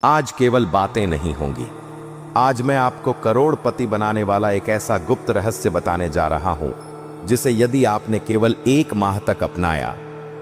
आज केवल बातें नहीं होंगी। आज मैं आपको करोड़पति बनाने वाला एक ऐसा गुप्त रहस्य बताने जा रहा हूं जिसे यदि आपने केवल 1 माह तक अपनाया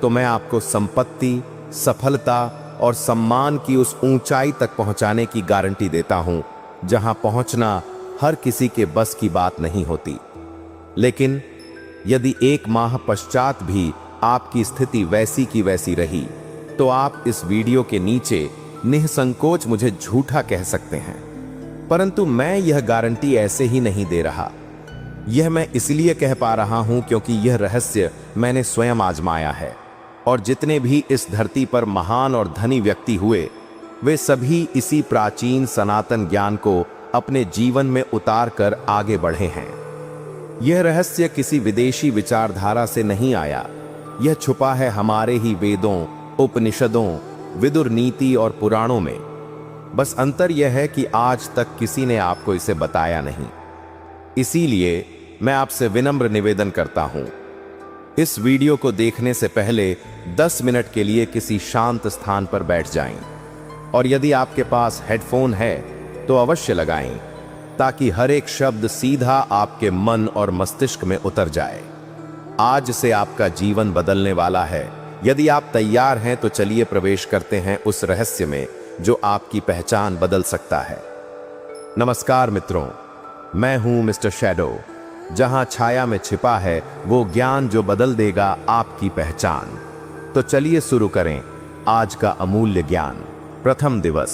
तो मैं आपको संपत्ति, सफलता और सम्मान की उस ऊंचाई तक पहुंचाने की गारंटी देता हूं जहां पहुंचना हर किसी के बस की बात नहीं होती। लेकिन यदि 1 माह पश्चात भी आपकी स्थिति वैसी की वैसी रही तो आप इस वीडियो के नीचे निसंकोच मुझे झूठा कह सकते हैं, परंतु मैं यह गारंटी ऐसे ही नहीं दे रहा। यह मैं इसलिए कह पा रहा हूं क्योंकि यह रहस्य मैंने स्वयं आजमाया है और जितने भी इस धरती पर महान और धनी व्यक्ति हुए वे सभी इसी प्राचीन सनातन ज्ञान को अपने जीवन में उतार कर आगे बढ़े हैं। यह रहस्य किसी विदेशी विचारधारा से नहीं आया, यह छुपा है हमारे ही वेदों, उपनिषदों, विदुर नीति और पुराणों में। बस अंतर यह है कि आज तक किसी ने आपको इसे बताया नहीं। इसीलिए मैं आपसे विनम्र निवेदन करता हूं, इस वीडियो को देखने से पहले 10 मिनट के लिए किसी शांत स्थान पर बैठ जाएं और यदि आपके पास हेडफोन है तो अवश्य लगाएं ताकि हर एक शब्द सीधा आपके मन और मस्तिष्क में उतर जाए। आज से आपका जीवन बदलने वाला है। यदि आप तैयार हैं तो चलिए प्रवेश करते हैं उस रहस्य में जो आपकी पहचान बदल सकता है। नमस्कार मित्रों, मैं हूं मिस्टर शैडो। जहां छाया में छिपा है वो ज्ञान जो बदल देगा आपकी पहचान। तो चलिए शुरू करें आज का अमूल्य ज्ञान। प्रथम दिवस,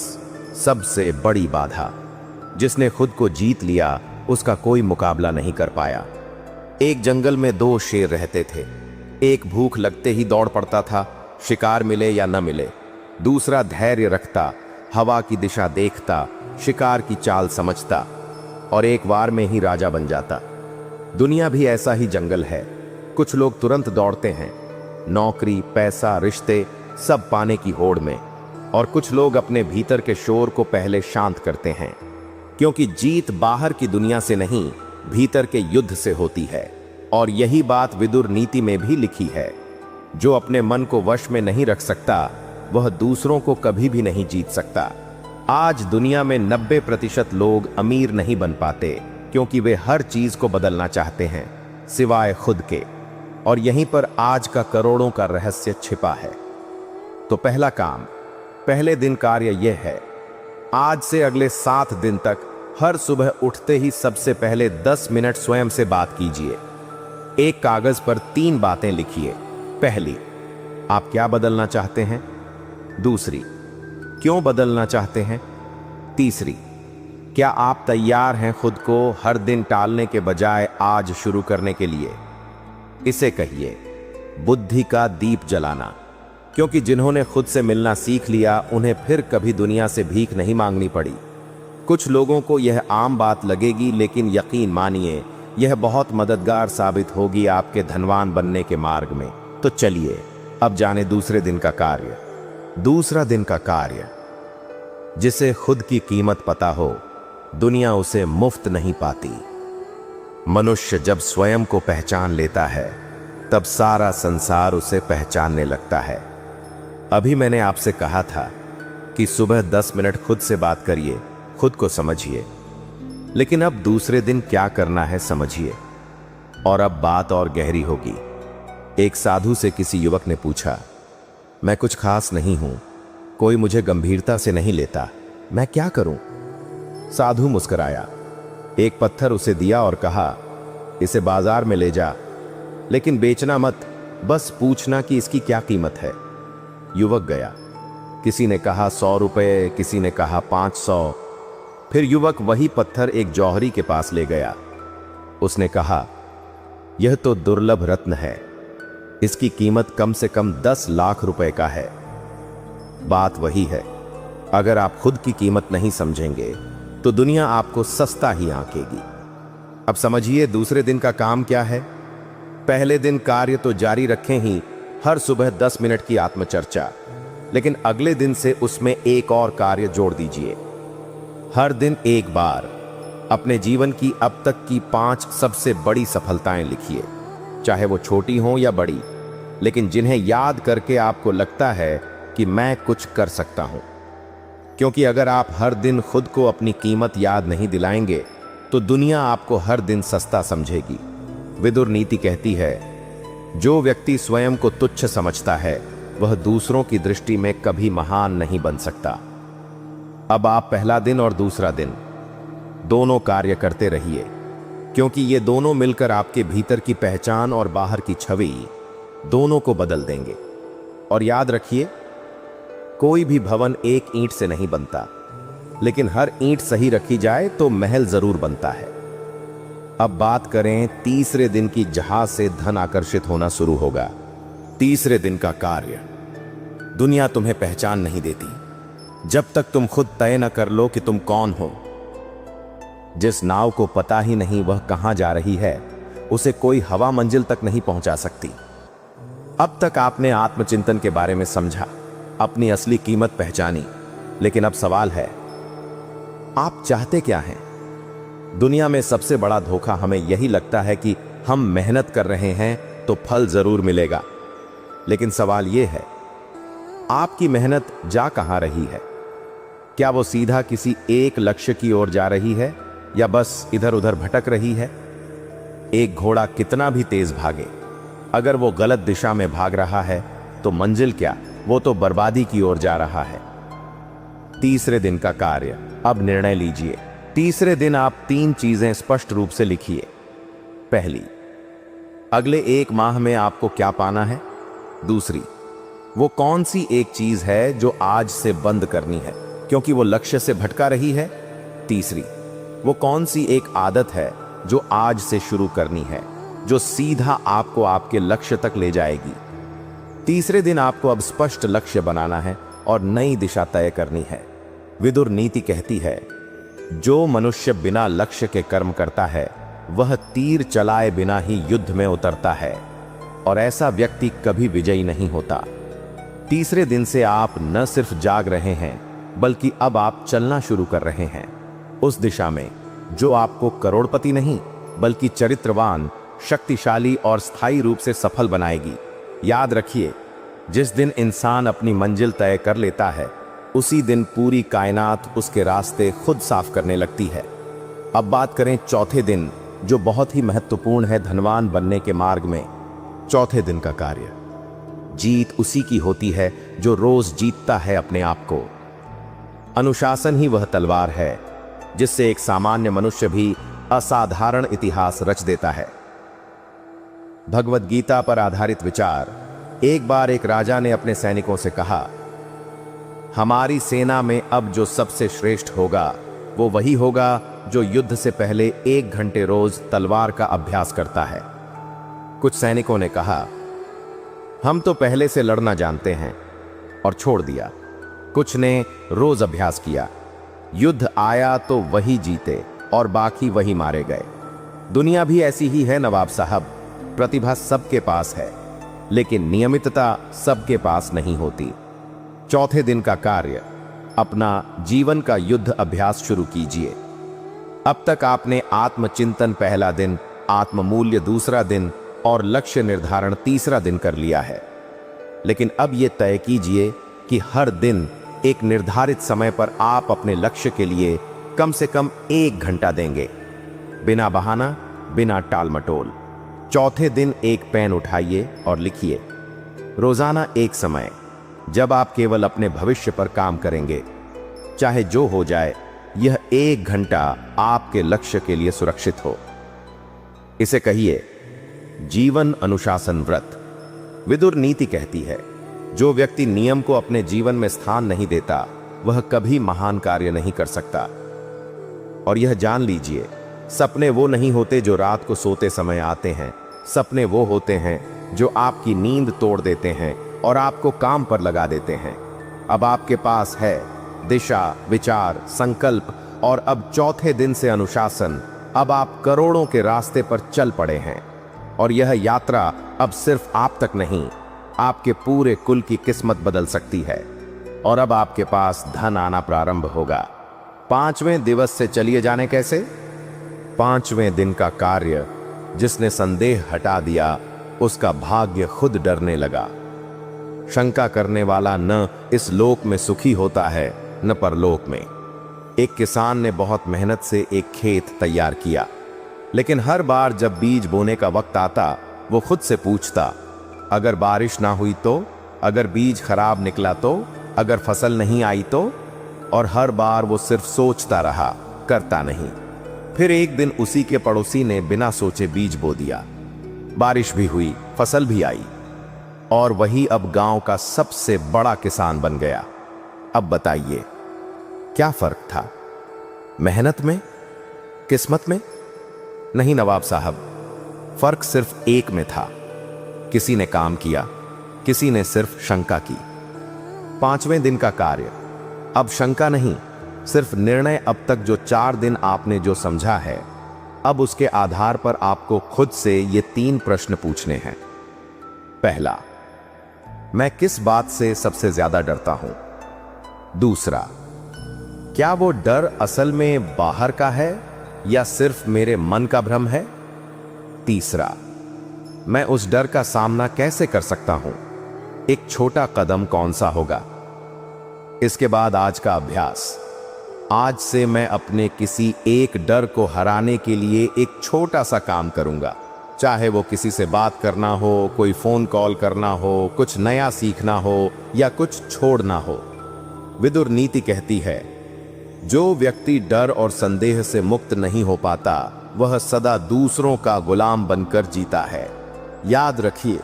सबसे बड़ी बाधा। जिसने खुद को जीत लिया उसका कोई मुकाबला नहीं कर पाया। एक जंगल में 2 शेर रहते थे। एक भूख लगते ही दौड़ पड़ता था, शिकार मिले या न मिले। दूसरा धैर्य रखता, हवा की दिशा देखता, शिकार की चाल समझता और एक बार में ही राजा बन जाता। दुनिया भी ऐसा ही जंगल है। कुछ लोग तुरंत दौड़ते हैं, नौकरी, पैसा, रिश्ते सब पाने की होड़ में, और कुछ लोग अपने भीतर के शोर को पहले शांत करते हैं, क्योंकि जीत बाहर की दुनिया से नहीं, भीतर के युद्ध से होती है। और यही बात विदुर नीति में भी लिखी है। जो अपने मन को वश में नहीं रख सकता वह दूसरों को कभी भी नहीं जीत सकता। आज दुनिया में 90% लोग अमीर नहीं बन पाते क्योंकि वे हर चीज को बदलना चाहते हैं सिवाय खुद के। और यहीं पर आज का करोड़ों का रहस्य छिपा है। तो पहला काम, पहले दिन कार्य यह है, आज से अगले 7 दिन तक हर सुबह उठते ही सबसे पहले 10 मिनट स्वयं से बात कीजिए। एक कागज पर 3 बातें लिखिए। पहली, आप क्या बदलना चाहते हैं? दूसरी, क्यों बदलना चाहते हैं? तीसरी, क्या आप तैयार हैं खुद को हर दिन टालने के बजाय आज शुरू करने के लिए? इसे कहिए बुद्धि का दीप जलाना, क्योंकि जिन्होंने खुद से मिलना सीख लिया उन्हें फिर कभी दुनिया से भीख नहीं मांगनी पड़ी। कुछ लोगों को यह आम बात लगेगी, लेकिन यकीन मानिए यह बहुत मददगार साबित होगी आपके धनवान बनने के मार्ग में। तो चलिए अब जाने दूसरे दिन का कार्य। दूसरा दिन का कार्य, जिसे खुद की कीमत पता हो, दुनिया उसे मुफ्त नहीं पाती। मनुष्य जब स्वयं को पहचान लेता है तब सारा संसार उसे पहचानने लगता है। अभी मैंने आपसे कहा था कि सुबह 10 मिनट खुद से बात करिए, खुद को समझिए। लेकिन अब दूसरे दिन क्या करना है समझिए। और अब बात और गहरी होगी। एक साधु से किसी युवक ने पूछा, मैं कुछ खास नहीं हूं, कोई मुझे गंभीरता से नहीं लेता, मैं क्या करूं? साधु मुस्कुराया, एक पत्थर उसे दिया और कहा, इसे बाजार में ले जा, लेकिन बेचना मत, बस पूछना कि इसकी क्या कीमत है। युवक गया। किसी ने कहा 100 रुपए, किसी ने कहा 500। फिर युवक वही पत्थर एक जौहरी के पास ले गया। उसने कहा, यह तो दुर्लभ रत्न है, इसकी कीमत कम से कम 10 लाख रुपए का है। बात वही है, अगर आप खुद की कीमत नहीं समझेंगे तो दुनिया आपको सस्ता ही आंकेगी। अब समझिए दूसरे दिन का काम क्या है। पहले दिन कार्य तो जारी रखें ही, हर सुबह 10 मिनट की आत्मचर्चा, लेकिन अगले दिन से उसमें एक और कार्य जोड़ दीजिए। हर दिन एक बार अपने जीवन की अब तक की 5 सबसे बड़ी सफलताएं लिखिए, चाहे वो छोटी हों या बड़ी, लेकिन जिन्हें याद करके आपको लगता है कि मैं कुछ कर सकता हूं। क्योंकि अगर आप हर दिन खुद को अपनी कीमत याद नहीं दिलाएंगे तो दुनिया आपको हर दिन सस्ता समझेगी। विदुर नीति कहती है, जो व्यक्ति स्वयं को तुच्छ समझता है वह दूसरों की दृष्टि में कभी महान नहीं बन सकता। अब आप पहला दिन और दूसरा दिन दोनों कार्य करते रहिए, क्योंकि ये दोनों मिलकर आपके भीतर की पहचान और बाहर की छवि दोनों को बदल देंगे। और याद रखिए, कोई भी भवन एक ईंट से नहीं बनता, लेकिन हर ईंट सही रखी जाए तो महल जरूर बनता है। अब बात करें तीसरे दिन की, जहां से धन आकर्षित होना शुरू होगा। तीसरे दिन का कार्य। दुनिया तुम्हें पहचान नहीं देती जब तक तुम खुद तय न कर लो कि तुम कौन हो। जिस नाव को पता ही नहीं वह कहां जा रही है, उसे कोई हवा मंजिल तक नहीं पहुंचा सकती। अब तक आपने आत्मचिंतन के बारे में समझा, अपनी असली कीमत पहचानी, लेकिन अब सवाल है, आप चाहते क्या हैं? दुनिया में सबसे बड़ा धोखा हमें यही लगता है कि हम मेहनत कर रहे हैं तो फल जरूर मिलेगा। लेकिन सवाल यह है, आपकी मेहनत जा कहां रही है? क्या वो सीधा किसी एक लक्ष्य की ओर जा रही है या बस इधर उधर भटक रही है? एक घोड़ा कितना भी तेज भागे, अगर वो गलत दिशा में भाग रहा है तो मंजिल क्या, वो तो बर्बादी की ओर जा रहा है। तीसरे दिन का कार्य। अब निर्णय लीजिए। तीसरे दिन आप 3 चीजें स्पष्ट रूप से लिखिए। पहली, अगले 1 माह में आपको क्या पाना है। दूसरी, वो कौन सी एक चीज है जो आज से बंद करनी है क्योंकि वो लक्ष्य से भटका रही है। तीसरी, वो कौन सी एक आदत है जो आज से शुरू करनी है, जो सीधा आपको आपके लक्ष्य तक ले जाएगी। तीसरे दिन आपको अब स्पष्ट लक्ष्य बनाना है और नई दिशा तय करनी है। विदुर नीति कहती है, जो मनुष्य बिना लक्ष्य के कर्म करता है वह तीर चलाए बिना ही युद्ध में उतरता है, और ऐसा व्यक्ति कभी विजयी नहीं होता। तीसरे दिन से आप न सिर्फ जाग रहे हैं, बल्कि अब आप चलना शुरू कर रहे हैं उस दिशा में जो आपको करोड़पति नहीं बल्कि चरित्रवान, शक्तिशाली और स्थायी रूप से सफल बनाएगी। याद रखिए, जिस दिन इंसान अपनी मंजिल तय कर लेता है उसी दिन पूरी कायनात उसके रास्ते खुद साफ करने लगती है। अब बात करें चौथे दिन, जो बहुत ही महत्वपूर्ण है धनवान बनने के मार्ग में। चौथे दिन का कार्य। जीत उसी की होती है जो रोज जीतता है अपने आप को। अनुशासन ही वह तलवार है जिससे एक सामान्य मनुष्य भी असाधारण इतिहास रच देता है। भगवद गीता पर आधारित विचार। एक बार एक राजा ने अपने सैनिकों से कहा, हमारी सेना में अब जो सबसे श्रेष्ठ होगा वो वही होगा जो युद्ध से पहले 1 घंटे रोज तलवार का अभ्यास करता है। कुछ सैनिकों ने कहा, हम तो पहले से लड़ना जानते हैं, और छोड़ दिया। कुछ ने रोज अभ्यास किया। युद्ध आया तो वही जीते और बाकी वही मारे गए। दुनिया भी ऐसी ही है नवाब साहब। प्रतिभा सबके पास है, लेकिन नियमितता सबके पास नहीं होती। चौथे दिन का कार्य। अपना जीवन का युद्ध अभ्यास शुरू कीजिए। अब तक आपने आत्मचिंतन पहला दिन, आत्ममूल्य दूसरा दिन और लक्ष्य निर्धारण तीसरा दिन कर लिया है। लेकिन अब यह तय कीजिए कि हर दिन एक निर्धारित समय पर आप अपने लक्ष्य के लिए कम से कम 1 घंटा देंगे, बिना बहाना, बिना टाल मटोल। चौथे दिन एक पेन उठाइए और लिखिए, रोजाना एक समय जब आप केवल अपने भविष्य पर काम करेंगे। चाहे जो हो जाए, यह 1 घंटा आपके लक्ष्य के लिए सुरक्षित हो। इसे कहिए जीवन अनुशासन व्रत। विदुर नीति कहती है, जो व्यक्ति नियम को अपने जीवन में स्थान नहीं देता वह कभी महान कार्य नहीं कर सकता। और यह जान लीजिए, सपने वो नहीं होते जो रात को सोते समय आते हैं। सपने वो होते हैं जो आपकी नींद तोड़ देते हैं और आपको काम पर लगा देते हैं। अब आपके पास है दिशा, विचार, संकल्प और अब चौथे दिन से अनुशासन। अब आप करोड़ों के रास्ते पर चल पड़े हैं, और यह यात्रा अब सिर्फ आप तक नहीं, आपके पूरे कुल की किस्मत बदल सकती है। और अब आपके पास धन आना प्रारंभ होगा। 5वें दिवस से चलिए जाने कैसे। 5वें दिन का कार्य। जिसने संदेह हटा दिया उसका भाग्य खुद डरने लगा। शंका करने वाला न इस लोक में सुखी होता है न परलोक में। एक किसान ने बहुत मेहनत से एक खेत तैयार किया, लेकिन हर बार जब बीज बोने का वक्त आता वो खुद से पूछता, अगर बारिश ना हुई तो, अगर बीज खराब निकला तो, अगर फसल नहीं आई तो। और हर बार वो सिर्फ सोचता रहा, करता नहीं। फिर एक दिन उसी के पड़ोसी ने बिना सोचे बीज बो दिया। बारिश भी हुई, फसल भी आई, और वही अब गांव का सबसे बड़ा किसान बन गया। अब बताइए, क्या फर्क था? मेहनत में? किस्मत में? नहीं नवाब साहब, फर्क सिर्फ एक में था। किसी ने काम किया, किसी ने सिर्फ शंका की। 5वें दिन का कार्य, अब शंका नहीं, सिर्फ निर्णय। अब तक जो 4 दिन आपने जो समझा है, अब उसके आधार पर आपको खुद से ये 3 प्रश्न पूछने हैं। पहला, मैं किस बात से सबसे ज्यादा डरता हूं? दूसरा, क्या वो डर असल में बाहर का है या सिर्फ मेरे मन का भ्रम है? तीसरा, मैं उस डर का सामना कैसे कर सकता हूं? एक छोटा कदम कौन सा होगा? इसके बाद आज का अभ्यास। आज से मैं अपने किसी एक डर को हराने के लिए एक छोटा सा काम करूंगा, चाहे वो किसी से बात करना हो, कोई फोन कॉल करना हो, कुछ नया सीखना हो या कुछ छोड़ना हो। विदुर नीति कहती है, जो व्यक्ति डर और संदेह से मुक्त नहीं हो पाता, वह सदा दूसरों का गुलाम बनकर जीता है। याद रखिए,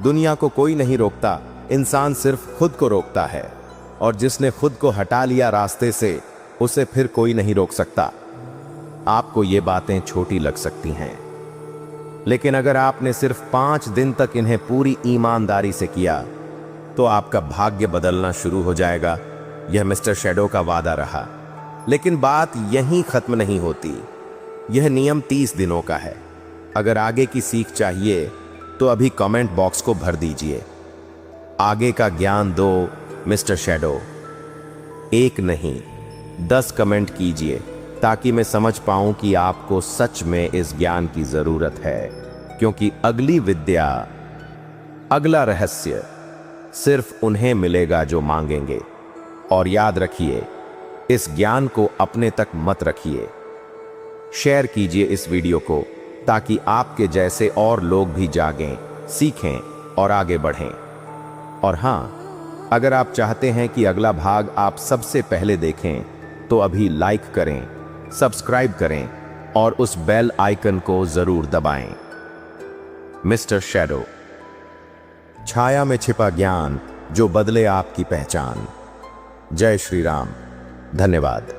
दुनिया को कोई नहीं रोकता, इंसान सिर्फ खुद को रोकता है, और जिसने खुद को हटा लिया रास्ते से, उसे फिर कोई नहीं रोक सकता। आपको ये बातें छोटी लग सकती हैं, लेकिन अगर आपने सिर्फ 5 दिन तक इन्हें पूरी ईमानदारी से किया, तो आपका भाग्य बदलना शुरू हो जाएगा। यह मिस्टर शैडो का वादा रहा। लेकिन बात यहीं खत्म नहीं होती। यह नियम 30 दिनों का है। अगर आगे की सीख चाहिए तो अभी कमेंट बॉक्स को भर दीजिए, आगे का ज्ञान दो मिस्टर शैडो। 1 नहीं, 10 कमेंट कीजिए, ताकि मैं समझ पाऊं कि आपको सच में इस ज्ञान की जरूरत है। क्योंकि अगली विद्या, अगला रहस्य सिर्फ उन्हें मिलेगा जो मांगेंगे। और याद रखिए, इस ज्ञान को अपने तक मत रखिए। शेयर कीजिए इस वीडियो को, ताकि आपके जैसे और लोग भी जागें, सीखें और आगे बढ़ें। और हाँ, अगर आप चाहते हैं कि अगला भाग आप सबसे पहले देखें, तो अभी लाइक करें, सब्सक्राइब करें और उस बेल आइकन को जरूर दबाएं। मिस्टर शैडो, छाया में छिपा ज्ञान जो बदले आपकी पहचान। जय श्री राम। धन्यवाद।